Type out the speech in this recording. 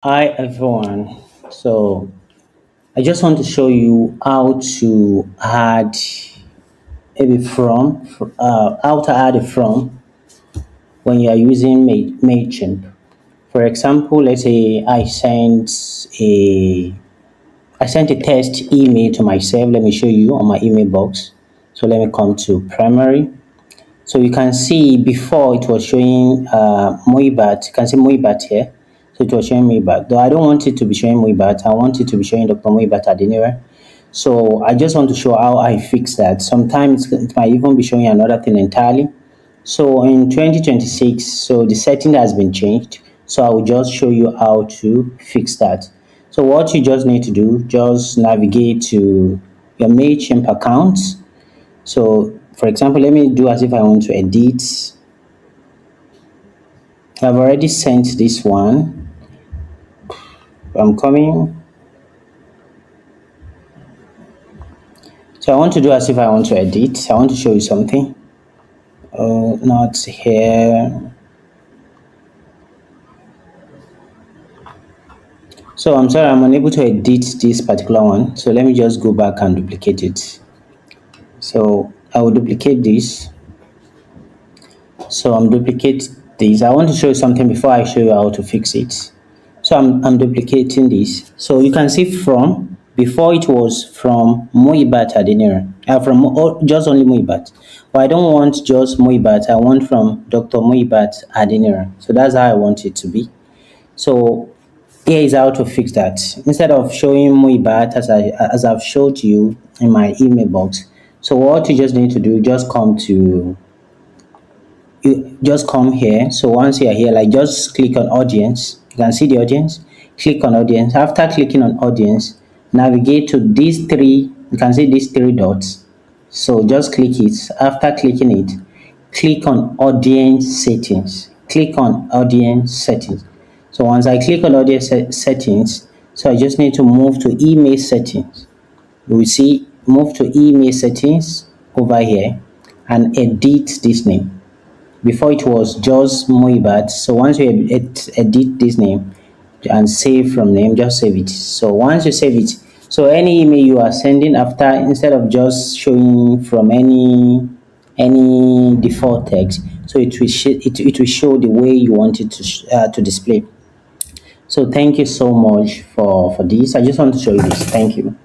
Hi everyone. So I just want to show you how to add how to add a from when you are using Mailchimp. For example, let's say I sent a test email to myself. Let me show you on my email box. So let me come to primary. So you can see before it was showing Moibat. You can see Moibat here. So it was showing Moibat. Though I don't want it to be showing Moibat. I want it to be showing Dr. Moibat Adenira. So I just want to show how I fix that. Sometimes it might even be showing another thing entirely. So in 2026, so the setting has been changed. So I will just show you how to fix that. So what you just need to do, just navigate to your Mailchimp account. So for example, let me do as if I want to edit. I've already sent this one. I'm coming. So I want to do as if I want to edit. I want to show you something. Oh, not here. So I'm sorry, I'm unable to edit this particular one. So let me just go back and duplicate it. So I will duplicate this. So I'm duplicate this. I want to show you something before I show you how to fix it. So I'm duplicating this. So you can see from before it was from Moibat Adenira. Just only Moibat. But I don't want just Moibat. I want from Dr. Moibat Adenira. So that's how I want it to be. So here is how to fix that. Instead of showing Moibat as I've showed you in my email box. So what you just need to do, you just come here. So once you are here, like just click on audience. You can see the audience. Click on audience. After clicking on audience, navigate to these three. You can see these three dots. So just click it. After clicking it, click on audience settings. Click on audience settings. So once I click on audience settings, so I just need to move to email settings. You will see move to email settings over here and edit this name. Before it was just Moibat. So once you edit this name and save from name, just save it. So once you save it, so any email you are sending after, instead of just showing from any default text, so it will show the way you want it to display. So thank you so much for this. I just want to show you this. Thank you.